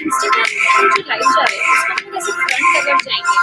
Instagram पे जो live जा रहे हैं उसको हम कैसे फ्रंट कवर जाएंगे.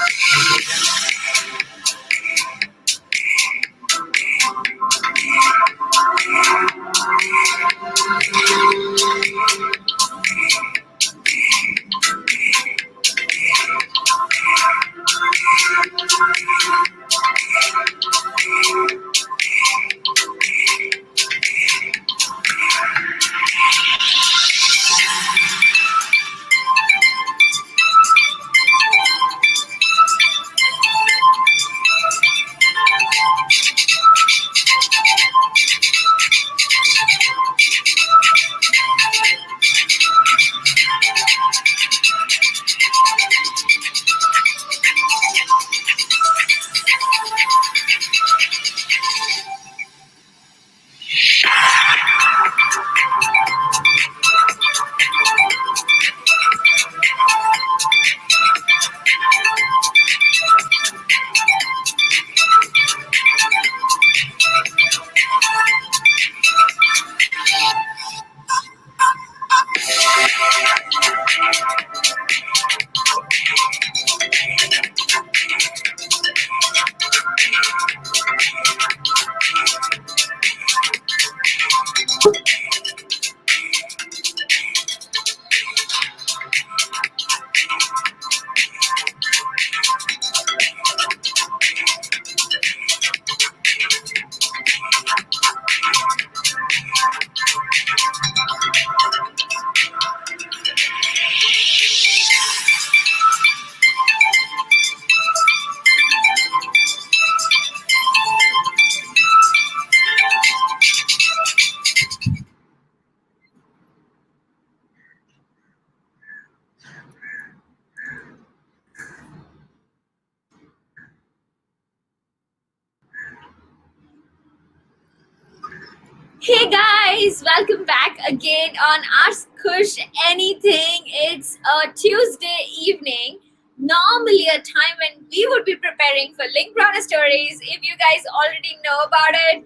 Hey guys, welcome back again on Ask Kush Anything. It's a Tuesday evening, normally a time when we would be preparing for Link Browner Stories, if you guys already know about it.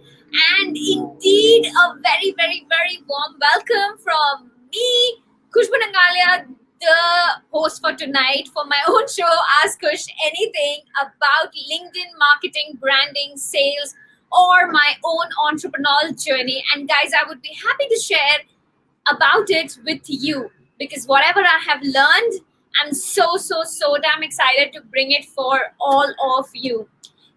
And indeed, a very, very, very warm welcome from me, Kushbu Nangalia, the host for tonight for my own show, Ask Kush Anything, about LinkedIn marketing, branding, sales, or my own entrepreneurial journey. And guys, I would be happy to share about it with you because whatever I have learned, I'm so damn excited to bring it for all of you.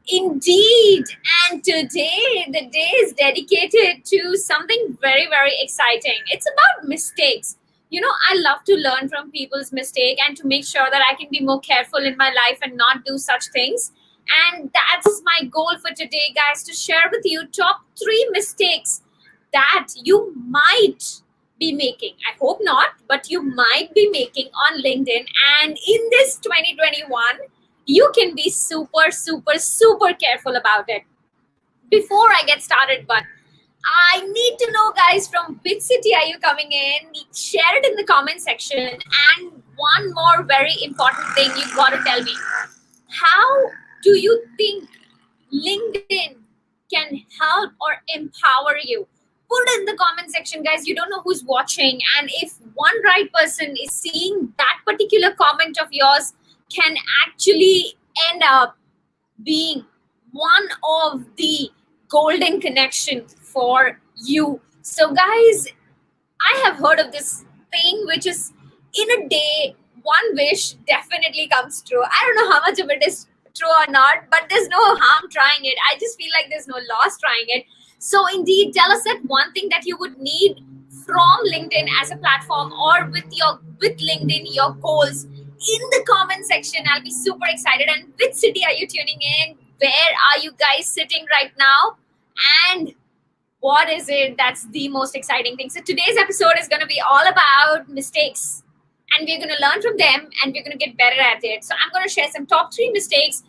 Indeed, and today the day is dedicated to something very, very exciting. It's about mistakes. You know, I love to learn from people's mistake and to make sure that I can be more careful in my life and not do such things. And that's my goal for today, guys, to share with you top 3 mistakes that you might be making. I hope not, but you might be making on LinkedIn. And in this 2021, you can be super careful about it. Before I get started, but I need to know, guys, from which city are you coming in? Share it in the comment section. And one more very important thing you've got to tell me. How do you think LinkedIn can help or empower you? Put it in the comment section, guys. You don't know who's watching. And if one right person is seeing that particular comment of yours, can actually end up being one of the golden connection for you. So guys, I have heard of this thing which is in a day, one wish definitely comes true. I don't know how much of it is true or not, but there's no harm trying it. I just feel like there's no loss trying it. So indeed, tell us that one thing that you would need from LinkedIn as a platform, or with LinkedIn, your goals in the comment section. I'll be super excited. And which city are you tuning in? Where are you guys sitting right now? And what is it that's the most exciting thing? So today's episode is going to be all about mistakes, and we're going to learn from them and we're going to get better at it. So I'm going to share some top 3 mistakes.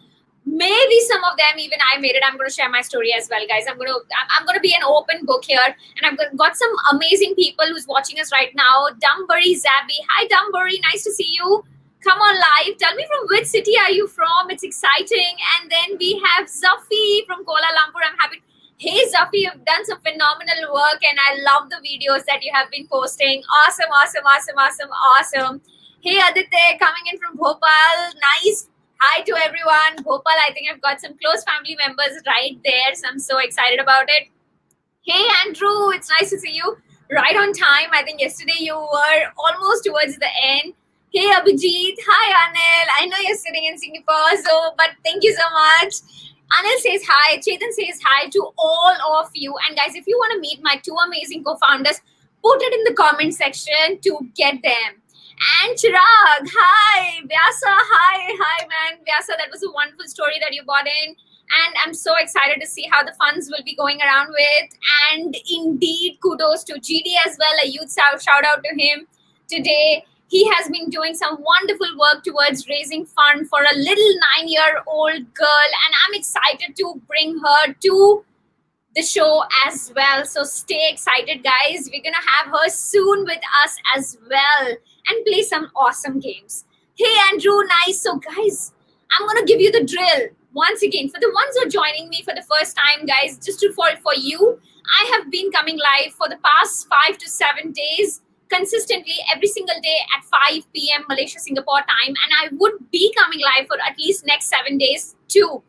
Maybe some of them even I made it. I'm going to share my story as well, guys. I'm going to be an open book here, and I've got some amazing people who's watching us right now. Dumbury Zabby, hi Dumbury, nice to see you. Come on live. Tell me from which city are you from? It's exciting. And then we have Zafi from Kuala Lumpur. I'm happy. Hey Zafi, you've done some phenomenal work and I love the videos that you have been posting. Awesome, awesome, awesome, awesome, awesome. Hey Aditya, coming in from Bhopal. Nice. Hi to everyone. Bhopal, I think I've got some close family members right there, so I'm so excited about it. Hey Andrew, it's nice to see you. Right on time. I think yesterday you were almost towards the end. Hey Abhijit, hi Anil. I know you're sitting in Singapore, but thank you so much. Anil says hi. Chetan says hi to all of you. And guys, if you want to meet my two amazing co-founders, put it in the comment section to get them. And Chirag, hi. Vyasa, hi man. Vyasa, that was a wonderful story that you brought in, and I'm so excited to see how the funds will be going around with. And indeed, kudos to GD as well, a youth shout out to him today. He has been doing some wonderful work towards raising fund for a little 9-year-old girl, and I'm excited to bring her to the show as well. So stay excited, guys. We're gonna have her soon with us as well and play some awesome games. Hey Andrew, nice. So guys, I'm gonna give you the drill once again for the ones who are joining me for the first time, guys. Just to for you, I have been coming live for the past 5 to 7 days consistently every single day at 5 p.m. Malaysia Singapore time, and I would be coming live for at least next 7 days too.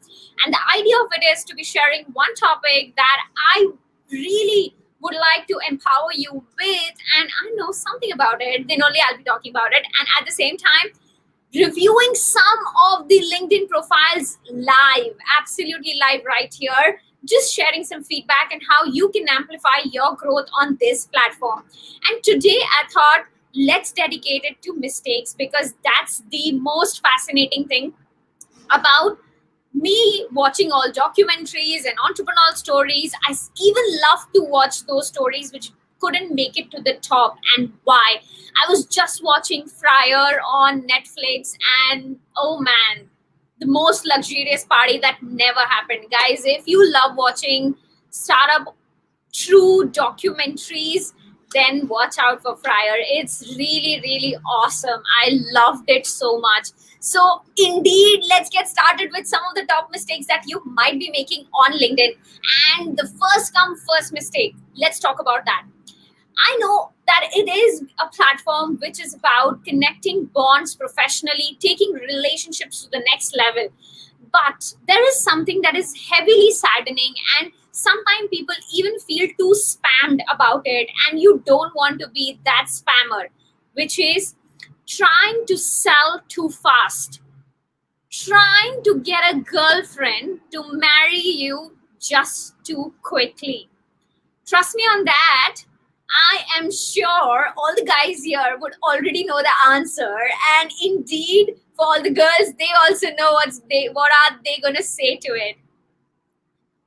And the idea of it is to be sharing one topic that I really would like to empower you with, and I know something about it, then only I'll be talking about it. And at the same time, reviewing some of the LinkedIn profiles live, absolutely live right here, just sharing some feedback and how you can amplify your growth on this platform. And today I thought let's dedicate it to mistakes, because that's the most fascinating thing about me watching all documentaries and entrepreneurial stories. I even love to watch those stories which couldn't make it to the top. And why? I was just watching Fryer on Netflix, and oh man, the most luxurious party that never happened. Guys, if you love watching startup true documentaries, then watch out for Fryer. It's really, really awesome. I loved it so much. So, indeed, let's get started with some of the top mistakes that you might be making on LinkedIn. And the first come, first mistake. Let's talk about that. I know that it is a platform which is about connecting bonds professionally, taking relationships to the next level. But there is something that is heavily saddening, and sometimes people even feel too spammed about it, and you don't want to be that spammer, which is trying to sell too fast, trying to get a girlfriend to marry you just too quickly. Trust me on that. I am sure all the guys here would already know the answer, and indeed, for all the girls, they also know what are they gonna say to it.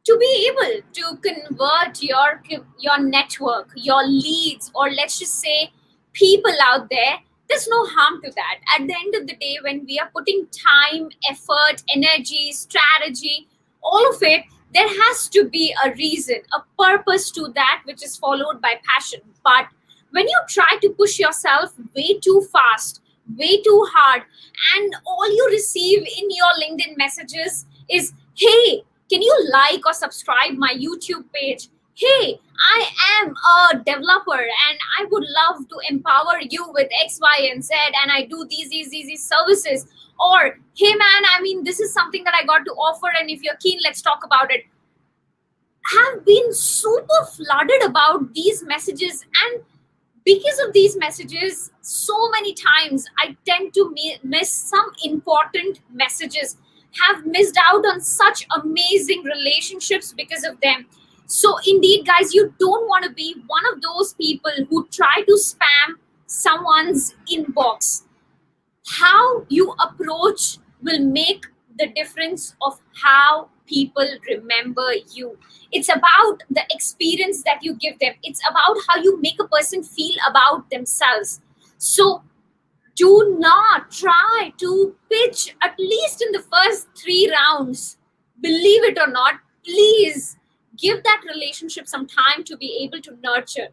To be able to convert your network, your leads, or let's just say people out there, there's no harm to that. At the end of the day, when we are putting time, effort, energy, strategy, all of it, there has to be a reason, a purpose to that, which is followed by passion. But when you try to push yourself way too fast, way too hard, and all you receive in your LinkedIn messages is, hey, can you like or subscribe my YouTube page? Hey, I am a developer and I would love to empower you with X, Y, and Z, and I do these services. Or, hey man, I mean, this is something that I got to offer, and if you're keen, let's talk about it. Have been super flooded about these messages, and because of these messages, so many times I tend to miss some important messages, have missed out on such amazing relationships because of them. So indeed, guys, you don't want to be one of those people who try to spam someone's inbox. How you approach will make the difference of how people remember you. It's about the experience that you give them. It's about how you make a person feel about themselves. So do not try to pitch, at least in the first 3 rounds. Believe it or not, please give that relationship some time to be able to nurture.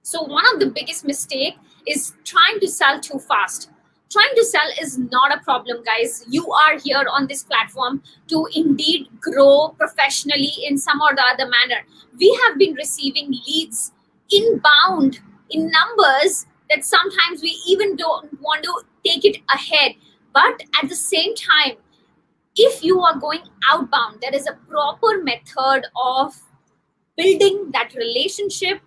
So one of the biggest mistake is trying to sell too fast. Trying to sell is not a problem, guys. You are here on this platform to indeed grow professionally in some or the other manner. We have been receiving leads inbound in numbers that sometimes we even don't want to take it ahead. But at the same time, if you are going outbound, there is a proper method of building that relationship,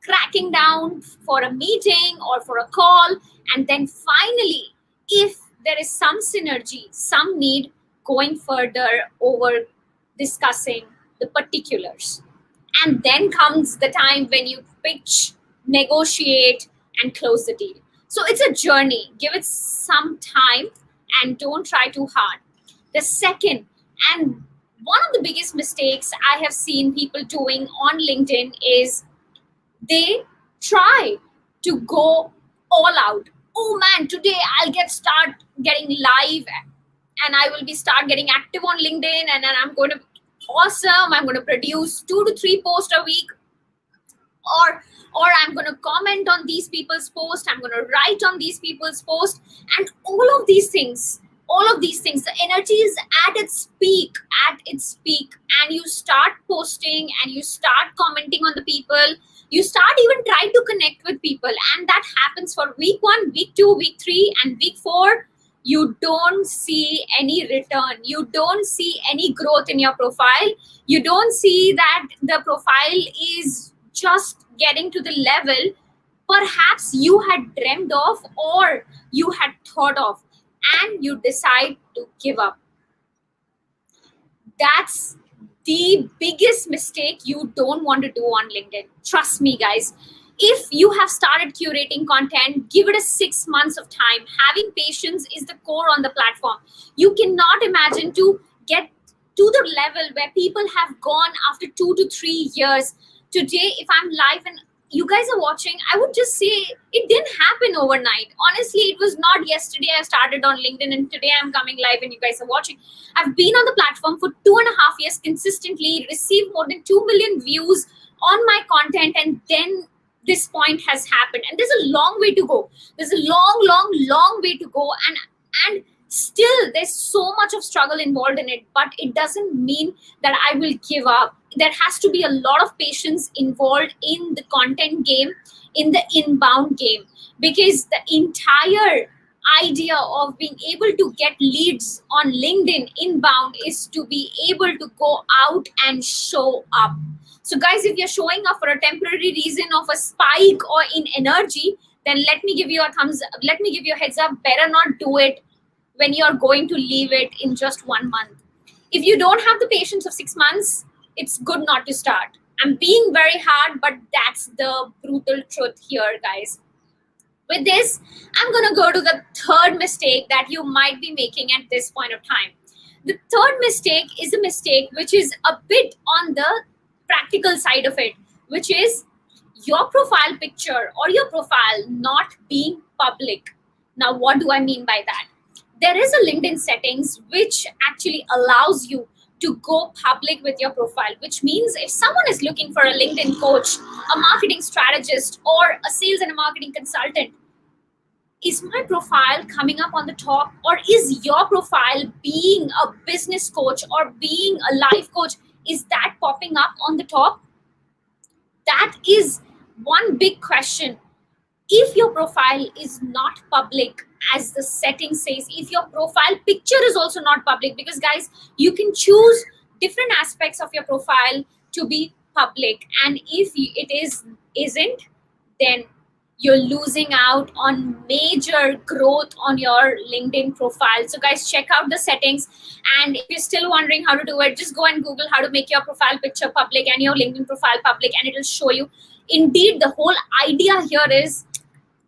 cracking down for a meeting or for a call, and then finally, if there is some synergy, some need, going further over discussing the particulars. And then comes the time when you pitch, negotiate, and close the deal. So it's a journey. Give it some time and don't try too hard. The second, and one of the biggest mistakes I have seen people doing on LinkedIn is they try to go all out. Oh man, today I'll start getting live and I will be start getting active on LinkedIn, and then I'm going to awesome. I'm going to produce 2 to 3 posts a week, or I'm going to comment on these people's posts. I'm going to write on these people's posts, and all of these things, the energy is at its peak, and you start posting and you start commenting on the people. You start even trying to connect with people, and that happens for week 1, week 2, week 3, and week 4. You don't see any return. You don't see any growth in your profile. You don't see that the profile is just getting to the level perhaps you had dreamed of or you had thought of, and you decide to give up. That's the biggest mistake you don't want to do on LinkedIn. Trust me, guys. If you have started curating content, give it a 6 months of time. Having patience is the core on the platform. You cannot imagine to get to the level where people have gone after 2 to 3 years. Today, if I'm live and you guys are watching, I would just say it didn't happen overnight. Honestly, it was not yesterday I started on LinkedIn and today I'm coming live and you guys are watching. I've been on the platform for 2.5 years consistently, received more than 2 million views on my content, and then this point has happened. And there's a long way to go. There's a long way to go, and still there's so much of struggle involved in it, but it doesn't mean that I will give up. There has to be a lot of patience involved in the content game, in the inbound game, because the entire idea of being able to get leads on LinkedIn inbound is to be able to go out and show up. So guys, if you're showing up for a temporary reason of a spike or in energy, then let me give you a heads up, better not do it when you're going to leave it in just 1 month. If you don't have the patience of 6 months, it's good not to start. I'm being very hard, but that's the brutal truth here, guys. With this, I'm going to go to the third mistake that you might be making at this point of time. The third mistake is a mistake which is a bit on the practical side of it, which is your profile picture or your profile not being public. Now, what do I mean by that? There is a LinkedIn settings which actually allows you to go public with your profile, which means if someone is looking for a LinkedIn coach, a marketing strategist, or a sales and a marketing consultant, is my profile coming up on the top, or is your profile being a business coach or being a life coach, is that popping up on the top? That is one big question. If your profile is not public, as the setting says, if your profile picture is also not public, because guys, you can choose different aspects of your profile to be public, and if isn't, then you're losing out on major growth on your LinkedIn profile. So guys, check out the settings, and if you're still wondering how to do it, just go and Google how to make your profile picture public and your LinkedIn profile public, and it'll show you. Indeed, the whole idea here is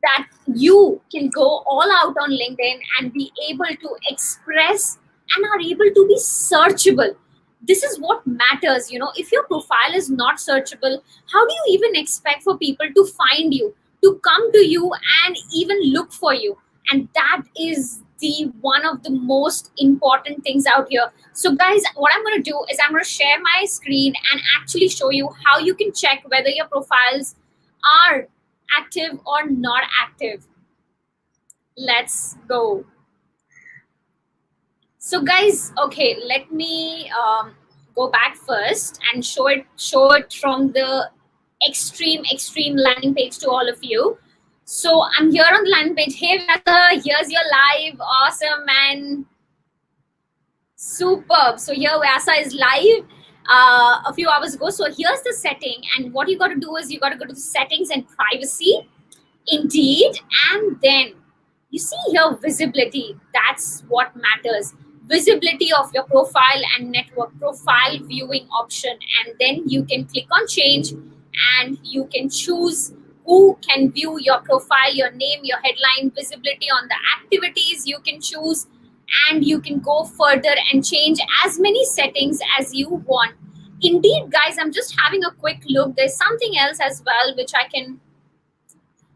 that you can go all out on LinkedIn and be able to express and are able to be searchable. This is what matters. If your profile is not searchable, how do you even expect for people to find you, to come to you and even look for you? And that is the one of the most important things out here. So guys, what I'm going to do is I'm going to share my screen and actually show you how you can check whether your profiles are active or not active. Let's go. So guys, okay, let me go back first and show it from the extreme landing page to all of you. So I'm here on the landing page. Hey Vyasa, here's your live. Awesome, man. Superb. So here Vyasa is live a few hours ago. So here's the setting, and what you got to do is you got to go to the settings and privacy. Indeed. And then you see here visibility. That's what matters. Visibility of your profile and network profile viewing option. And then you can click on change and you can choose who can view your profile, your name, your headline, visibility on the activities you can choose. And you can go further and change as many settings as you want. Indeed, guys, I'm just having a quick look. There's something else as well which I can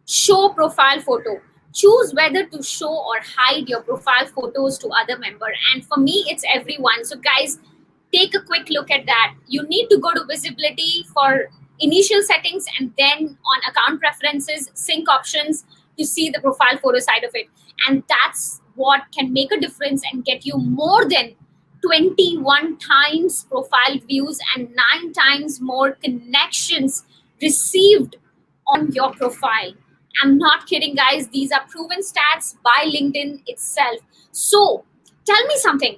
show profile photo. Choose whether to show or hide your profile photos to other member, and for me it's everyone. So guys, take a quick look at that. You need to go to visibility for initial settings and then on account preferences, sync options to see the profile photo side of it. And that's what can make a difference and get you more than 21 times profile views and 9 times more connections received on your profile. I'm not kidding, guys. These are proven stats by LinkedIn itself. So tell me something.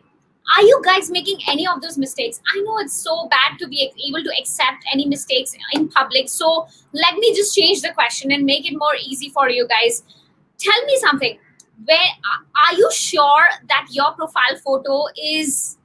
Are you guys making any of those mistakes? I know it's so bad to be able to accept any mistakes in public. So let me just change the question and make it more easy for you guys. Tell me something. Where are you sure that your profile photo is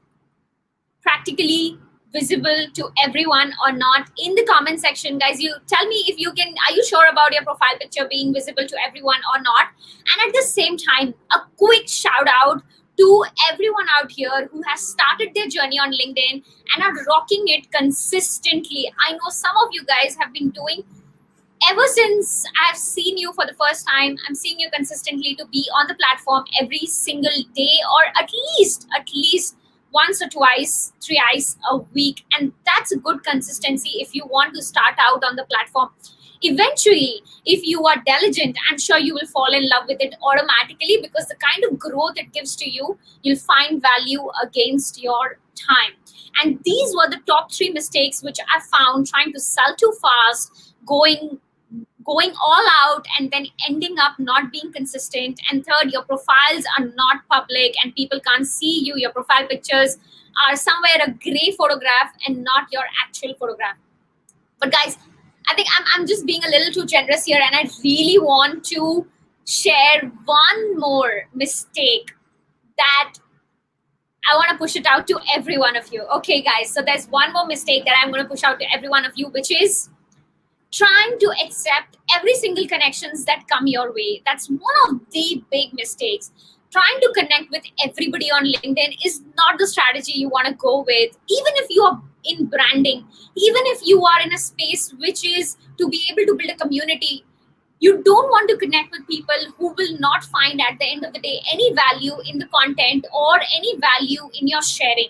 practically visible to everyone or not? In the comment section, guys, you tell me if you can. Are you sure about your profile picture being visible to everyone or not? And at the same time, a quick shout out to everyone out here who has started their journey on LinkedIn and are rocking it consistently. I know some of you guys have been doing ever since I've seen you for the first time. I'm seeing you consistently to be on the platform every single day, or at least once or twice, thrice a week. And that's a good consistency if you want to start out on the platform. Eventually, if you are diligent, I'm sure you will fall in love with it automatically, because the kind of growth it gives to you, you'll find value against your time. And these were the top 3 mistakes which I found trying to sell too fast, going all out and then ending up not being consistent. And third, your profiles are not public and people can't see you. Your profile pictures are somewhere a gray photograph and not your actual photograph. But guys, I think I'm just being a little too generous here, and I really want to share one more mistake that I want to push it out to every one of you. Okay, guys, so there's one more mistake that I'm going to push out to every one of you, which is trying to accept every single connections that come your way. That's one of the big mistakes. Trying to connect with everybody on LinkedIn is not the strategy you want to go with. Even if you are in branding, even if you are in a space which is to be able to build a community, you don't want to connect with people who will not find at the end of the day any value in the content or any value in your sharing.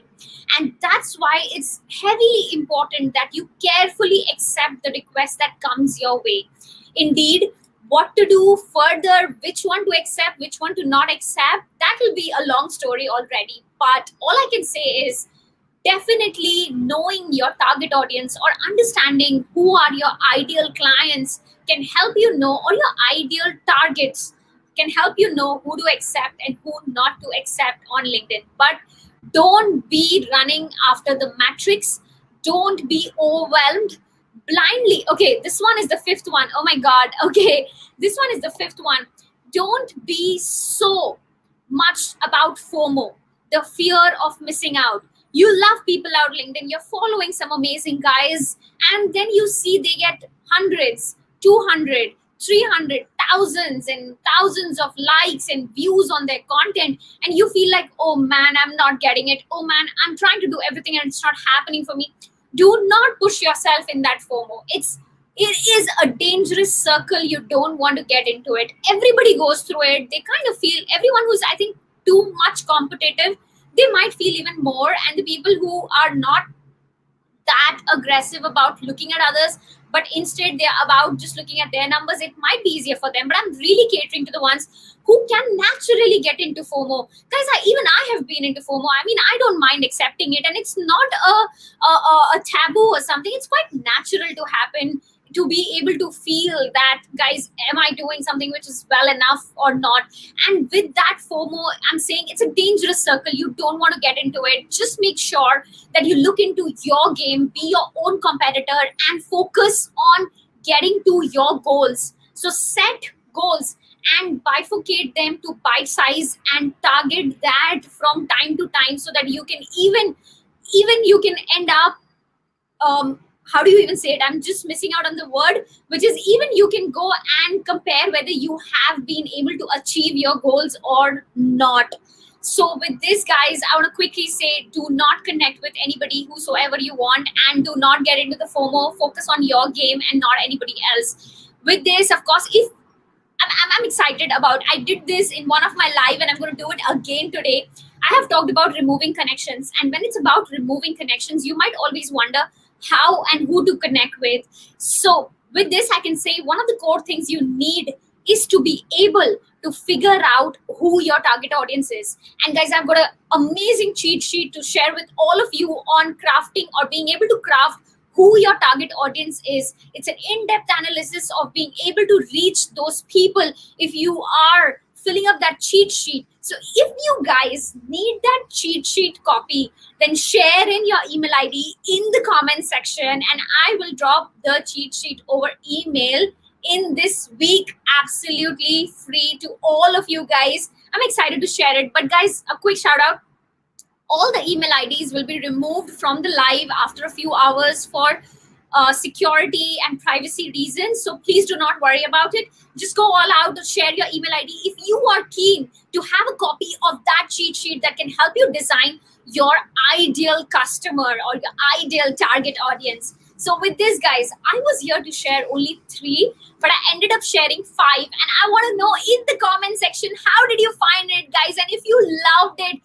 And that's why it's heavily important that you carefully accept the request that comes your way. Indeed, what to do further, which one to accept, which one to not accept, that will be a long story already. But all I can say is definitely knowing your target audience or understanding who are your ideal clients can help you know, or your ideal targets can help you know who to accept and who not to accept on LinkedIn. But don't be running after the metrics. Don't be overwhelmed blindly. Okay, this one is the 5th one. Oh my God. Okay, this one is the 5th one. Don't be so much about FOMO, the fear of missing out. You love people out LinkedIn. You're following some amazing guys, and then you see they get hundreds, 200, 300, thousands and thousands of likes and views on their content, and you feel like, oh man, I'm not getting it. Oh man, I'm trying to do everything and it's not happening for me. Do not push yourself in that FOMO. It is a dangerous circle. You don't want to get into it. Everybody goes through it. They kind of feel, everyone who's, I think, too much competitive, they might feel even more. And the people who are not that aggressive about looking at others, but instead they're about just looking at their numbers, it might be easier for them. But I'm really catering to the ones who can naturally get into FOMO. Guys, even I have been into FOMO. I mean, I don't mind accepting it, and it's not a taboo or something. It's quite natural to happen, to be able to feel that, guys, am I doing something which is well enough or not? And with that FOMO, I'm saying it's a dangerous circle. You don't want to get into it. Just make sure that you look into your game, be your own competitor, and focus on getting to your goals. So set goals and bifurcate them to bite size and target that from time to time, so that you can even you can end up, how do you even say it? I'm just missing out on the word, which is even you can go and compare whether you have been able to achieve your goals or not. So with this, guys, I want to quickly say, do not connect with anybody whosoever you want, and do not get into the FOMO. Focus on your game and not anybody else. With this, of course, if I'm excited about. I did this in one of my live, and I'm going to do it again today. I have talked about removing connections, and when it's about removing connections, you might always wonder how and who to connect with. So with this, I can say one of the core things you need is to be able to figure out who your target audience is. And guys, I've got an amazing cheat sheet to share with all of you on crafting or being able to craft who your target audience is. It's an in-depth analysis of being able to reach those people if you are filling up that cheat sheet. So if you guys need that cheat sheet copy, then share in your email ID in the comment section, and I will drop the cheat sheet over email in this week, absolutely free to all of you guys. I'm excited to share it. But guys, a quick shout out, all the email IDs will be removed from the live after a few hours for security and privacy reasons. So please do not worry about it. Just go all out to share your email ID. If you are keen to have a copy of that cheat sheet that can help you design your ideal customer or your ideal target audience. So with this, guys, I was here to share only 3, but I ended up sharing 5. And I want to know in the comment section, how did you find it, guys? And if you loved it,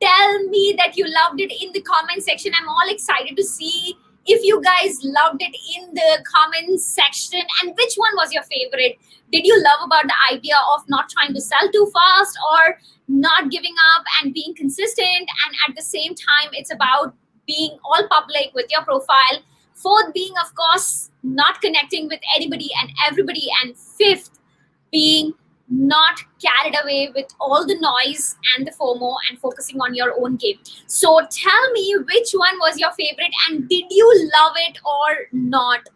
tell me that you loved it in the comment section. I'm all excited to see if you guys loved it in the comments section, and which one was your favorite. Did you love about the idea of not trying to sell too fast, or not giving up and being consistent, and at the same time it's about being all public with your profile? Fourth being, of course, not connecting with anybody and everybody, and fifth being not carried away with all the noise and the FOMO and focusing on your own game. So tell me which one was your favorite, and did you love it or not?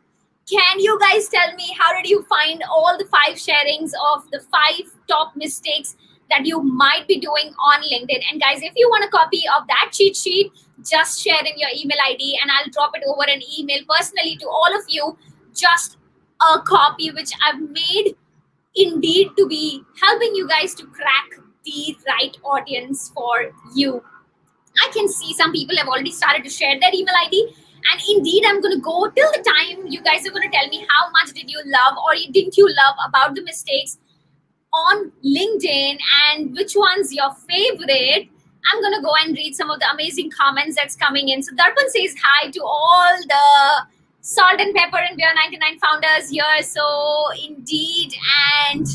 Can you guys tell me how did you find all the 5 sharings of the 5 top mistakes that you might be doing on LinkedIn? And guys, if you want a copy of that cheat sheet, just share in your email ID and I'll drop it over an email personally to all of you. Just a copy which I've made indeed to be helping you guys to crack the right audience for you. I can see some people have already started to share their email ID. And indeed, I'm going to go till the time you guys are going to tell me how much did you love or didn't you love about the mistakes on LinkedIn, and which one's your favorite. I'm going to go and read some of the amazing comments that's coming in. So Darpan says hi to all the Salt&Pepper and Beer 99 founders here. So indeed, and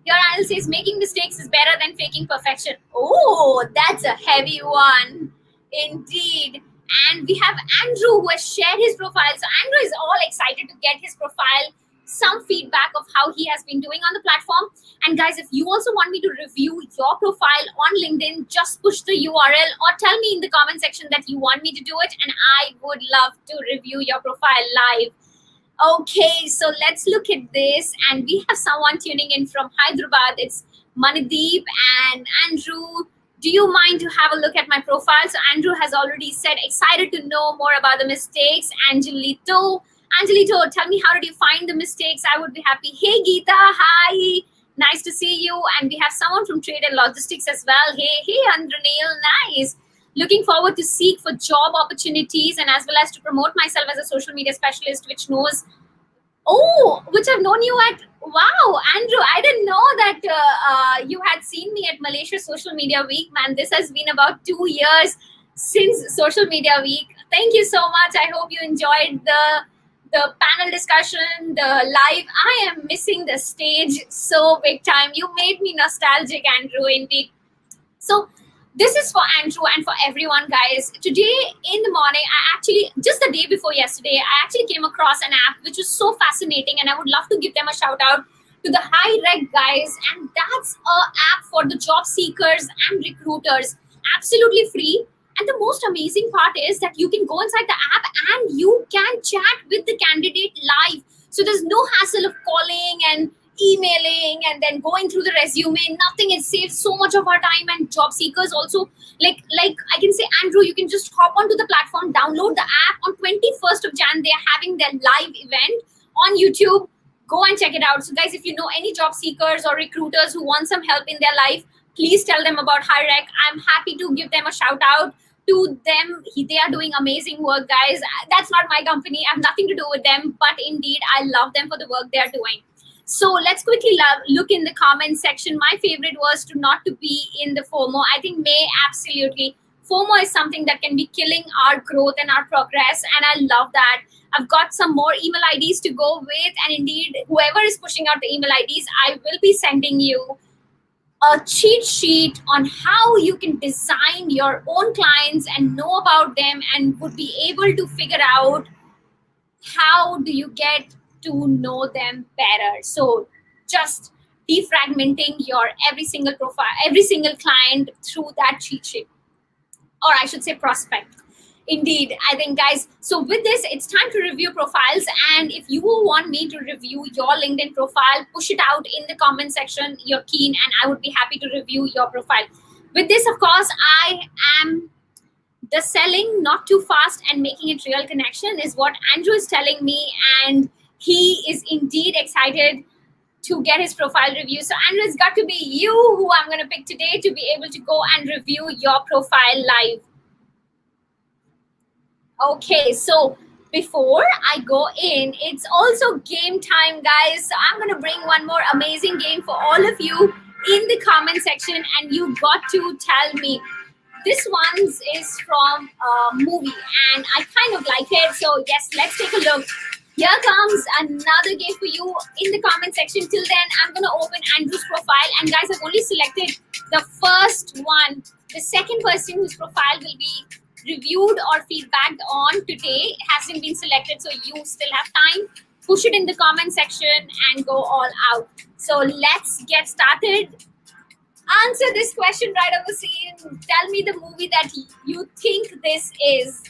your Anil says making mistakes is better than faking perfection. Oh, that's a heavy one. Indeed. And we have Andrew who has shared his profile. So Andrew is all excited to get his profile, some feedback of how he has been doing on the platform. And guys, if you also want me to review your profile on LinkedIn, just push the URL or tell me in the comment section that you want me to do it, and I would love to review your profile live. Okay, so let's look at this. And we have someone tuning in from Hyderabad. It's Manideep and Andrew. Do you mind to have a look at my profile? So Andrew has already said, excited to know more about the mistakes. Angelito, tell me, how did you find the mistakes? I would be happy. Hey, Geeta, hi. Nice to see you. And we have someone from Trade and Logistics as well. Hey, Andranil, nice. Looking forward to seek for job opportunities and as well as to promote myself as a social media specialist, which I've known you at. Wow, Andrew, I didn't know that you had seen me at Malaysia Social Media Week, man. This has been about 2 years. since social media week. Thank you so much. I hope you enjoyed the panel discussion, the live. I am missing the stage so big time. You made me nostalgic, Andrew, indeed. So this is for Andrew and for everyone, guys. Today in the morning, I actually, just the day before yesterday, I actually came across an app which was so fascinating, and I would love to give them a shout out to the High Rec guys. And that's a app for the job seekers and recruiters, absolutely free. And the most amazing part is that you can go inside the app and you can chat with the candidate live. So there's no hassle of calling and emailing and then going through the resume. Nothing. It saves so much of our time. And job seekers also, like I can say, Andrew, you can just hop onto the platform, download the app. On 21st of Jan, they are having their live event on YouTube. Go and check it out. So guys, if you know any job seekers or recruiters who want some help in their life, please tell them about HiRec. I'm happy to give them a shout out to them. They are doing amazing work, guys. That's not my company. I have nothing to do with them, but indeed, I love them for the work they are doing. So let's quickly look in the comment section. My favorite was to not to be in the FOMO. I think May, absolutely. FOMO is something that can be killing our growth and our progress, and I love that. I've got some more email IDs to go with, and indeed, whoever is pushing out the email IDs, I will be sending you a cheat sheet on how you can design your own clients and know about them, and would be able to figure out how do you get to know them better. So just defragmenting your every single profile, every single client through that cheat sheet, or I should say prospect. Indeed, I think, guys, so with this, it's time to review profiles. And if you want me to review your LinkedIn profile, push it out in the comment section. You're keen, and I would be happy to review your profile. With this, of course, I am the selling not too fast and making it real connection is what Andrew is telling me. And he is indeed excited to get his profile review. So Andrew, it's got to be you who I'm going to pick today to be able to go and review your profile live. Okay, so before I go in, it's also game time, guys. So I'm going to bring one more amazing game for all of you in the comment section, and you got to tell me. This one is from a movie, and I kind of like it. So yes, let's take a look. Here comes another game for you in the comment section. Till then, I'm going to open Andrew's profile. And guys, I've only selected the first one. The second person whose profile will be reviewed or feedbacked on today hasn't been selected. So you still have time. Push it in the comment section and go all out. So let's get started. Answer this question right on the scene. Tell me the movie that you think this is.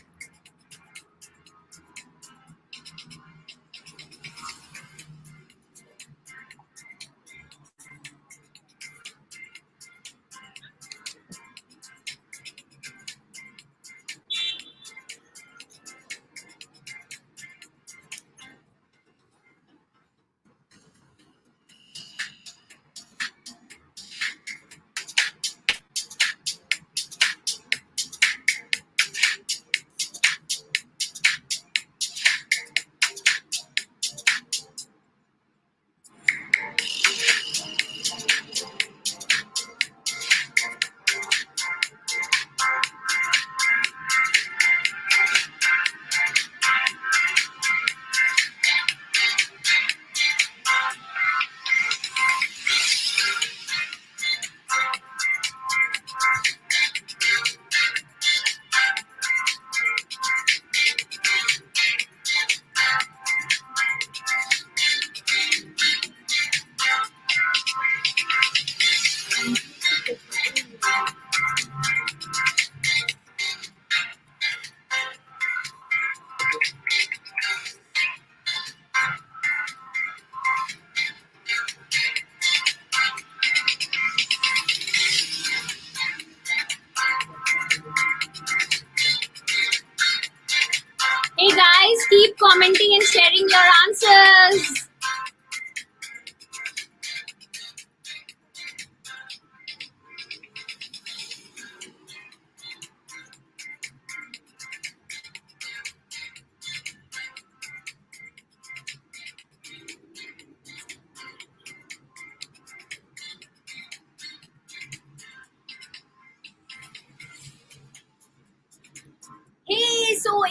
Hey guys, keep commenting and sharing your answers.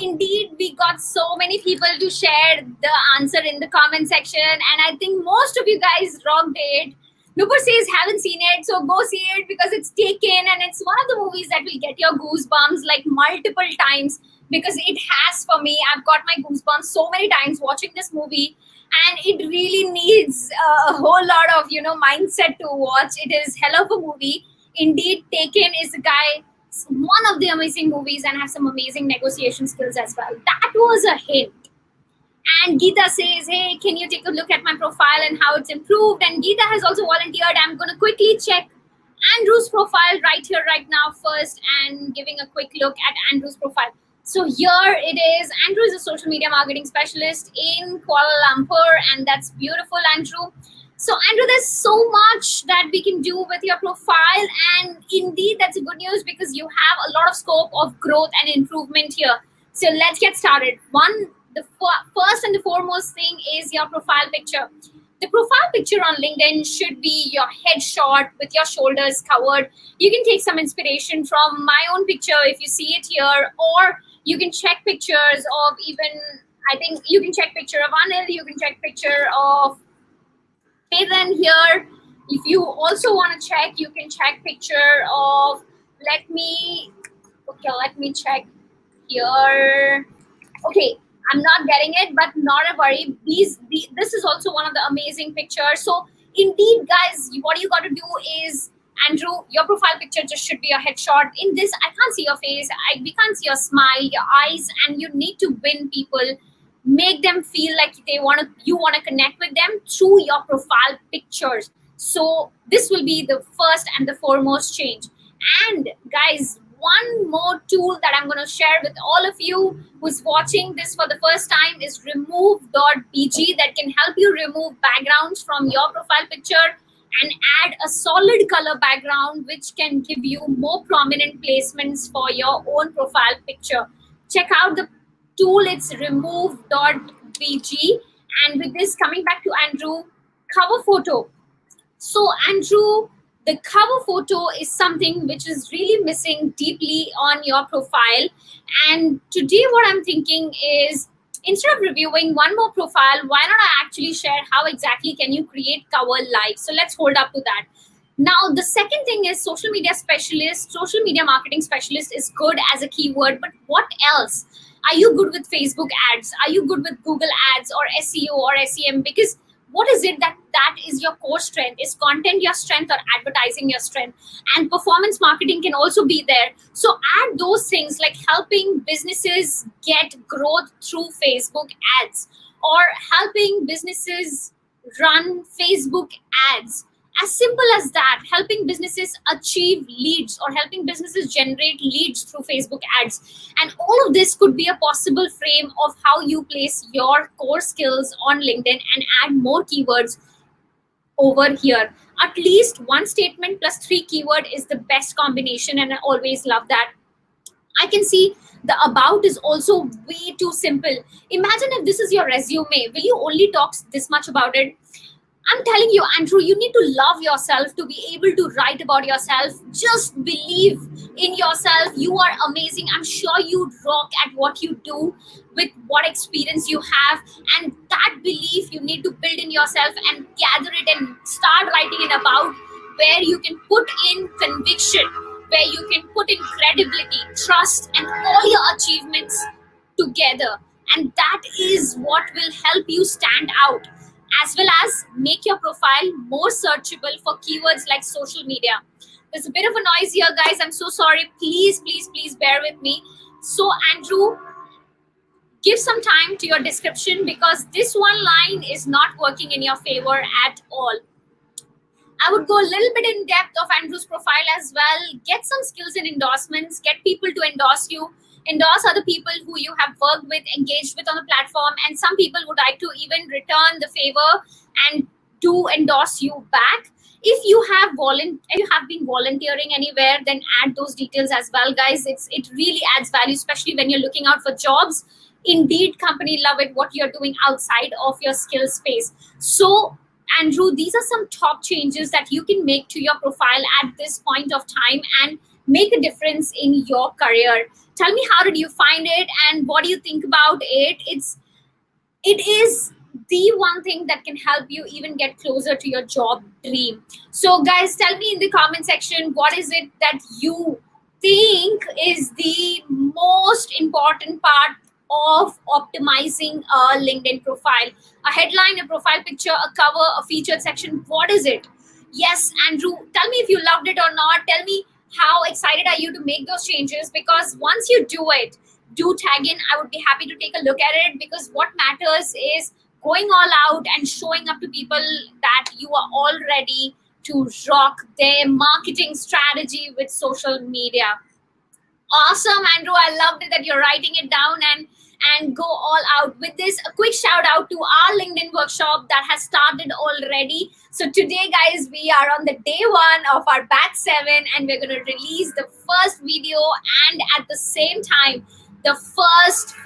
indeed, we got so many people to share the answer in the comment section, and I think most of you guys rocked it. Nupur says haven't seen it, so go see it because it's taken, and it's one of the movies that will get your goosebumps like multiple times, because it has for me. I've got my goosebumps so many times watching this movie, and it really needs a whole lot of mindset to watch. It is hell of a movie. Indeed, Taken is a guy, one of the amazing movies, and have some amazing negotiation skills as well. That was a hint. And Geeta says, hey, can you take a look at my profile and how it's improved? And Geeta has also volunteered. I'm going to quickly check Andrew's profile right here, right now, first, and giving a quick look at Andrew's profile. So here it is. Andrew is a social media marketing specialist in Kuala Lumpur, and that's beautiful, Andrew. So, Andrew, there's so much that we can do with your profile, and indeed, that's a good news because you have a lot of scope of growth and improvement here. So, let's get started. The first and the foremost thing is your profile picture. The profile picture on LinkedIn should be your headshot with your shoulders covered. You can take some inspiration from my own picture if you see it here, or you can check pictures of I think you can check picture of Anil, you can check picture of Hayden here. If you also want to check, you can check picture of, let me check here. Okay, I'm not getting it, but not a worry. This is also one of the amazing pictures. So indeed, guys, what you got to do is, Andrew, your profile picture just should be a headshot. In this, I can't see your face. We can't see your smile, your eyes, and you need to win people. Make them feel like you want to connect with them through your profile pictures. So this will be the first and the foremost change. And guys, one more tool that I'm going to share with all of you who's watching this for the first time is remove.bg, that can help you remove backgrounds from your profile picture and add a solid color background, which can give you more prominent placements for your own profile picture. Check out the tool, it's remove.bg. And with this, coming back to Andrew, cover photo. So Andrew, the cover photo is something which is really missing deeply on your profile. And today what I'm thinking is, instead of reviewing one more profile, why not I actually share how exactly can you create cover live? So let's hold up to that. Now, the second thing is social media specialist, social media marketing specialist is good as a keyword, but what else? Are you good with Facebook ads? Are you good with Google ads or SEO or SEM? Because what is it that is your core strength? Is content your strength or advertising your strength? And performance marketing can also be there. So add those things like helping businesses get growth through Facebook ads, or helping businesses run Facebook ads. As simple as that, helping businesses achieve leads or helping businesses generate leads through Facebook ads. And all of this could be a possible frame of how you place your core skills on LinkedIn and add more keywords over here. At least one statement plus 3 keyword is the best combination, and I always love that. I can see the about is also way too simple. Imagine if this is your resume. Will you only talk this much about it? I'm telling you, Andrew, you need to love yourself to be able to write about yourself. Just believe in yourself. You are amazing. I'm sure you rock at what you do with what experience you have. And that belief you need to build in yourself and gather it and start writing it about, where you can put in conviction, where you can put in credibility, trust, and all your achievements together. And that is what will help you stand out, as well as make your profile more searchable for keywords like social media. There's a bit of a noise here, guys. I'm so sorry. Please, please, please bear with me. So, Andrew, give some time to your description because this one line is not working in your favor at all. I would go a little bit in depth of Andrew's profile as well. Get some skills in endorsements. Get people to endorse you. Endorse other people who you have worked with, engaged with on the platform, and some people would like to even return the favor and do endorse you back. If you have been volunteering anywhere, then add those details as well, guys. It really adds value, especially when you're looking out for jobs. Indeed, company love it what you're doing outside of your skill space. So, Andrew, these are some top changes that you can make to your profile at this point of time, and make a difference in your career. Tell me, how did you find it and what do you think about it? It is the one thing that can help you even get closer to your job dream. So guys, tell me in the comment section, what is it that you think is the most important part of optimizing a LinkedIn profile? A headline, a profile picture, a cover, a featured section, what is it? Yes, Andrew, tell me if you loved it or not. Tell me how excited are you to make those changes, because once you do it, do tag in. I would be happy to take a look at it, because what matters is going all out and showing up to people that you are all ready to rock their marketing strategy with social media. Awesome, Andrew. I loved it that you're writing it down and go all out with this. A quick shout out to our LinkedIn workshop that has started already. So today, guys, we are on the day one of our batch 7, and we're going to release the first video, and at the same time, the first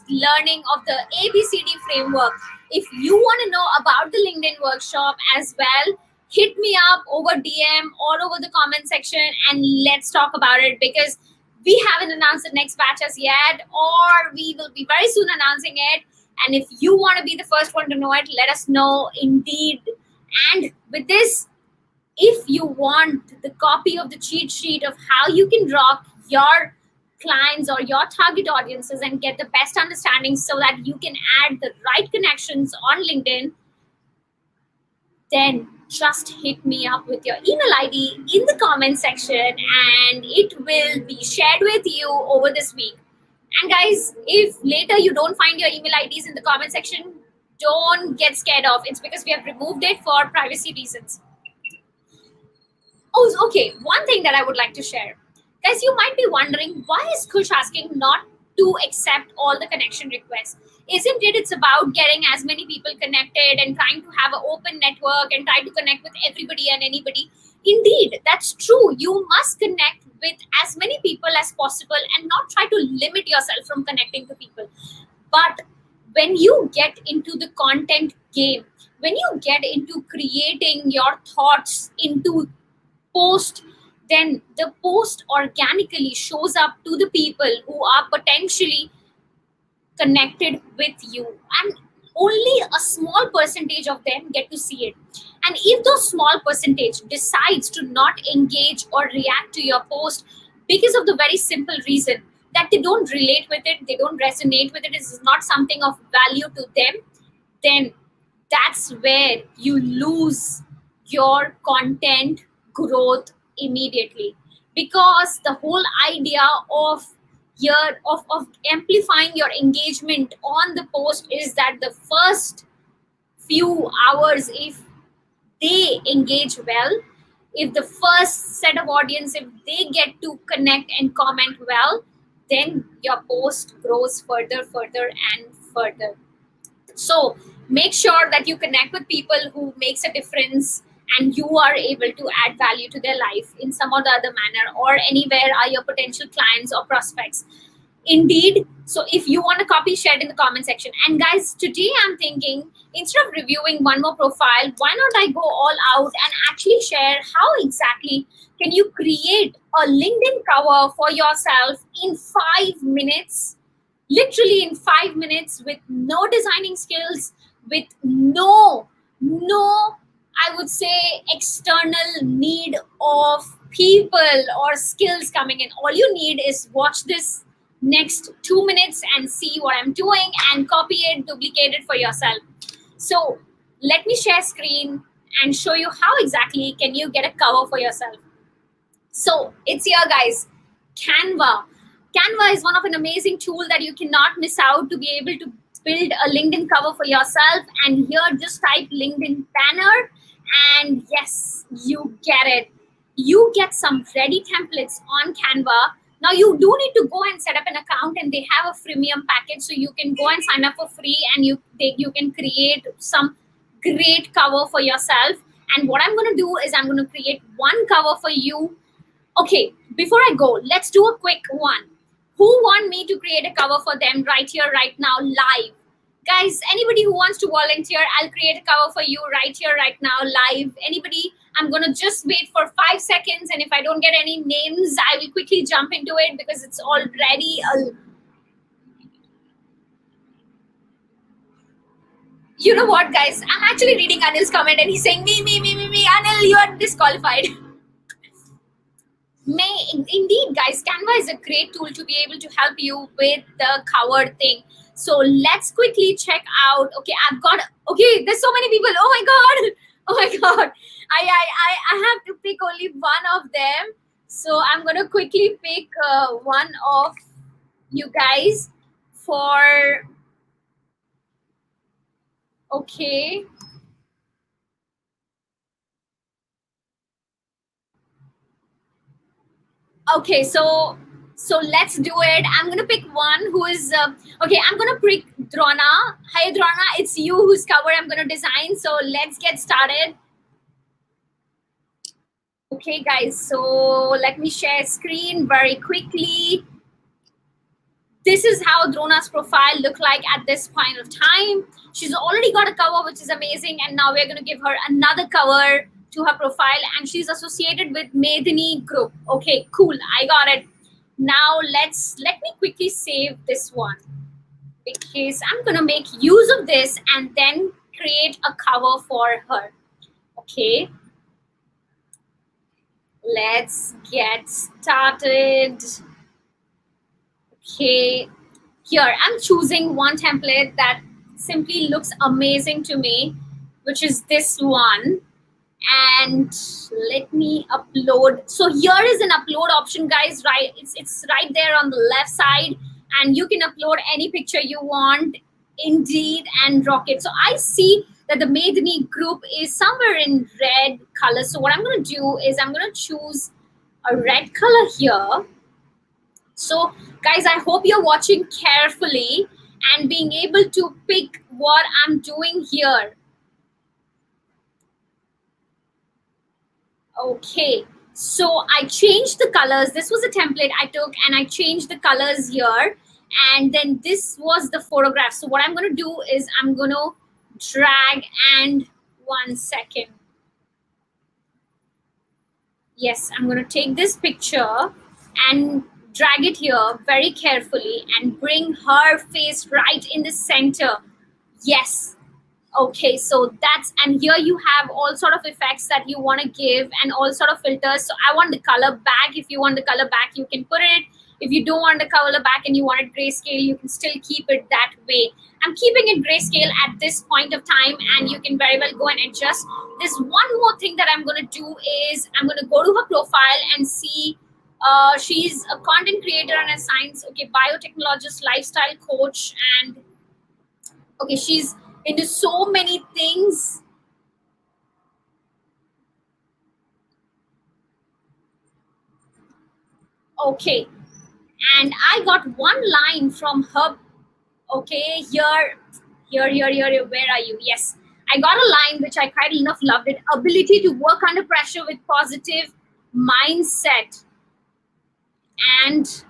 learning of the ABCD framework. If you want to know about the LinkedIn workshop as well, hit me up over DM or over the comment section and let's talk about it, because we haven't announced the next batch as yet, or we will be very soon announcing it. And if you want to be the first one to know it, let us know indeed. And with this, if you want the copy of the cheat sheet of how you can rock your clients or your target audiences and get the best understanding so that you can add the right connections on LinkedIn, then just hit me up with your email ID in the comment section and it will be shared with you over this week. And guys, if later you don't find your email IDs in the comment section, don't get scared off. It's because we have removed it for privacy reasons. Oh, okay. One thing that I would like to share. Guys, you might be wondering, why is Kush asking not to accept all the connection requests? Isn't it? It's about getting as many people connected and trying to have an open network and try to connect with everybody and anybody. Indeed, that's true. You must connect with as many people as possible and not try to limit yourself from connecting to people. But when you get into the content game, when you get into creating your thoughts into post, then the post organically shows up to the people who are potentially connected with you, and only a small percentage of them get to see it. And if those small percentage decides to not engage or react to your post because of the very simple reason that they don't relate with it, they don't resonate with it, is not something of value to them, then that's where you lose your content growth immediately. Because the whole idea of of amplifying your engagement on the post is that the first few hours, if they engage well, if the first set of audience, if they get to connect and comment well, then your post grows further and further. So make sure that you connect with people who makes a difference and you are able to add value to their life in some or the other manner, or anywhere are your potential clients or prospects. Indeed. So if you want a copy, share it in the comment section. And guys, today I'm thinking, instead of reviewing one more profile, why not I go all out and actually share how exactly can you create a LinkedIn cover for yourself in 5 minutes, literally in 5 minutes, with no designing skills, with no I would say external need of people or skills coming in. All you need is watch this next 2 minutes and see what I'm doing and copy it, duplicate it for yourself. So let me share screen and show you how exactly can you get a cover for yourself. So it's here, guys. Canva. Canva is one of an amazing tool that you cannot miss out to be able to build a LinkedIn cover for yourself. And here, just type LinkedIn banner, and yes, you get it. You get some ready templates on Canva. Now you do need to go and set up an account, and they have a freemium package, so you can go and sign up for free, and you can create some great cover for yourself. And what I'm going to do is I'm going to create one cover for you. Okay, before I go, let's do a quick one. Who want me to create a cover for them right here, right now, live? Guys, anybody who wants to volunteer, I'll create a cover for you right here, right now, live. Anybody? I'm gonna just wait for 5 seconds, and if I don't get any names, I will quickly jump into it because it's already a. You know what, guys? I'm actually reading Anil's comment, and he's saying me. Anil, you are disqualified. Indeed, guys, Canva is a great tool to be able to help you with the cover thing. So let's quickly check out. Okay, I've got. Okay, there's so many people. Oh my god. Oh my god. I have to pick only one of them. So I'm gonna quickly pick one of you guys for. Okay. Okay, so let's do it. I'm gonna pick one who is okay. I'm gonna pick Drona. Hi Drona, it's you whose cover I'm gonna design. So let's get started. Okay, guys. So let me share screen very quickly. This is how Drona's profile look like at this point of time. She's already got a cover, which is amazing, and now we're gonna give her another cover to her profile, and she's associated with Medini Group. Okay, cool. I got it. Now let me quickly save this one because I'm gonna make use of this and then create a cover for her. Okay, let's get started. Okay, here I'm choosing one template that simply looks amazing to me, which is this one. And let me upload. So here is an upload option, guys, right? It's right there on the left side, and you can upload any picture you want. Indeed, and rock it. So I see that the Medini group is somewhere in red color. So what I'm going to do is I'm going to choose a red color here. So guys, I hope you're watching carefully and being able to pick what I'm doing here. Okay, so I changed the colors. This was a template I took and I changed the colors here. And then this was the photograph. So what I'm going to do is I'm going to drag and 1 second. Yes, I'm going to take this picture and drag it here very carefully and bring her face right in the center. Yes, okay, so that's, and here you have all sort of effects that you want to give and all sort of filters. So I want the color back. If you want the color back, you can put it. If you don't want the color back and you want it grayscale, you can still keep it that way. I'm keeping it grayscale at this point of time, and you can very well go and adjust. There's one more thing that I'm going to do is I'm going to go to her profile and see she's a content creator and a science, okay, biotechnologist, lifestyle coach, and okay, she's into so many things. Okay, and I got one line from her. Okay, here. Where are you? Yes, I got a line which I quite enough loved it. Ability to work under pressure with positive mindset and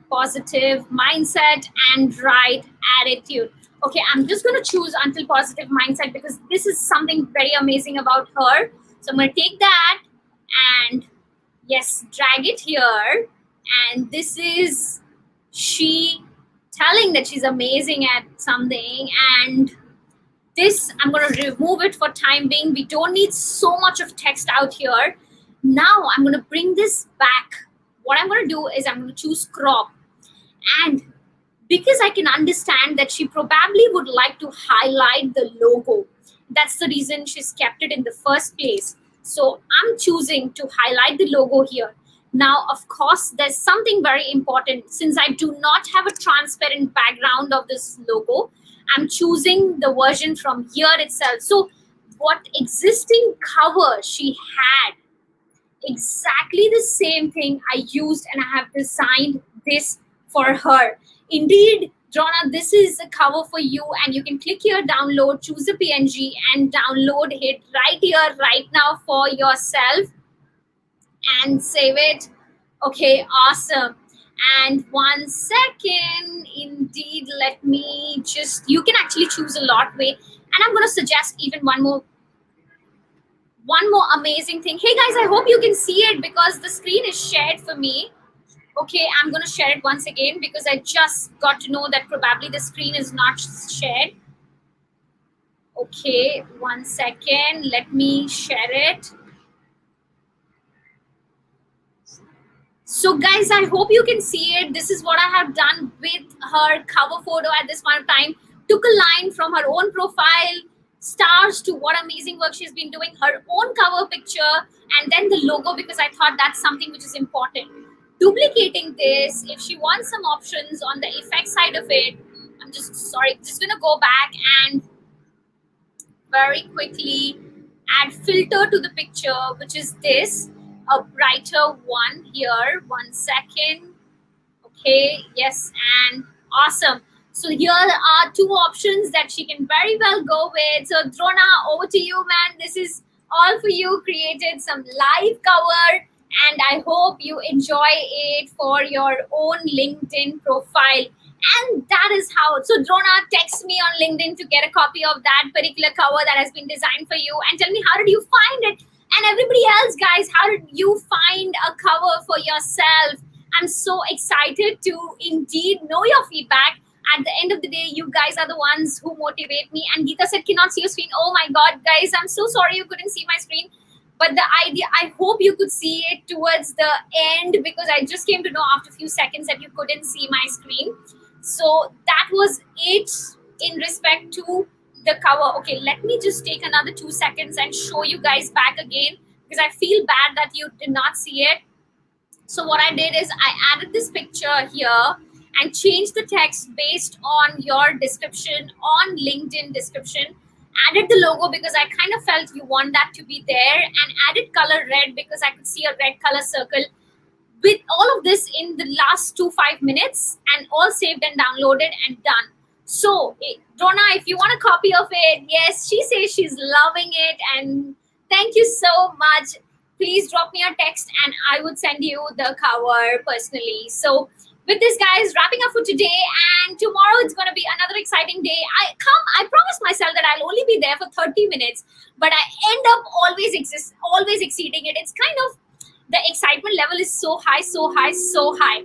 positive mindset and right attitude. Okay, I'm just going to choose until positive mindset because this is something very amazing about her. So I'm going to take that and yes, drag it here. And this is she telling that she's amazing at something. And this, I'm going to remove it for time being. We don't need so much of text out here. Now I'm going to bring this back. What I'm going to do is I'm going to choose crop. And because I can understand that she probably would like to highlight the logo. That's the reason she's kept it in the first place. So I'm choosing to highlight the logo here. Now, of course, there's something very important. Since I do not have a transparent background of this logo, I'm choosing the version from here itself. So what existing cover she had, exactly the same thing I used, and I have designed this for her. Indeed, Jonna, this is a cover for you, and you can click here, download, choose a PNG, and download it right here, right now for yourself, and save it. Okay, awesome. And 1 second, indeed, let me just, you can actually choose a lot way, and I'm going to suggest even one more One more amazing thing. Hey guys, I hope you can see it because the screen is shared for me. Okay, I'm going to share it once again because I just got to know that probably the screen is not shared. Okay, one second. Let me share it. So, guys, I hope you can see it. This is what I have done with her cover photo at this point of time. Took a line from her own profile, stars to what amazing work she's been doing, her own cover picture, and then the logo because I thought that's something which is important. Duplicating this, if she wants some options on the effect side of it, I'm just gonna go back and very quickly add filter to the picture, which is this, a brighter one here. One second. Okay, yes, and awesome. So here are two options that she can very well go with. So Drona, over to you, man. This is all for you. Created some live cover, and I hope you enjoy it for your own LinkedIn profile. And that is how. So Drona, text me on LinkedIn to get a copy of that particular cover that has been designed for you, and tell me how did you find it. And everybody else, guys, how did you find a cover for yourself? I'm so excited to indeed know your feedback. At the end of the day, you guys are the ones who motivate me. And Geeta said, cannot see your screen. Oh my God, guys, I'm so sorry you couldn't see my screen. But the idea, I hope you could see it towards the end because I just came to know after a few seconds that you couldn't see my screen. So that was it in respect to the cover. Okay, let me just take another 2 seconds and show you guys back again because I feel bad that you did not see it. So what I did is I added this picture here and changed the text based on your description on LinkedIn description. Added the logo because I kind of felt you want that to be there, and added color red because I could see a red color circle. With all of this in the last 5 minutes and all saved and downloaded and done. So Donna, if you want a copy of it, yes, she says she's loving it, and thank you so much. Please drop me a text and I would send you the cover personally. So with this, guys, wrapping up for today, and tomorrow it's going to be another exciting day. I promise myself that I'll only be there for 30 minutes, but I end up always exceeding it. It's kind of, the excitement level is so high, so high, so high.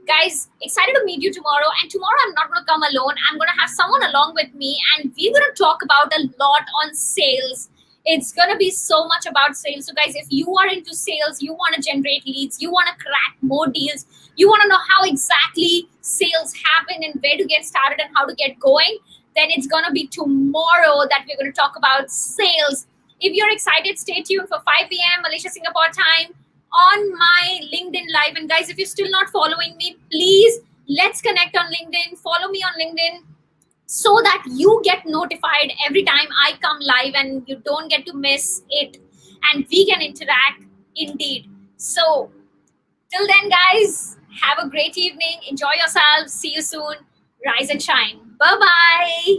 Guys, excited to meet you tomorrow. And tomorrow I'm not going to come alone. I'm going to have someone along with me, and we're going to talk about a lot on sales. It's going to be so much about sales. So guys, if you are into sales, you want to generate leads, you want to crack more deals, you want to know how exactly sales happen and where to get started and how to get going, then it's going to be tomorrow that we're going to talk about sales. If you're excited, stay tuned for 5 p.m. Malaysia Singapore time on my LinkedIn live. And guys, if you're still not following me, please let's connect on LinkedIn. Follow me on LinkedIn so that you get notified every time I come live and you don't get to miss it, and we can interact indeed. So till then, guys, have a great evening. Enjoy yourselves. See you soon. Rise and shine. Bye bye.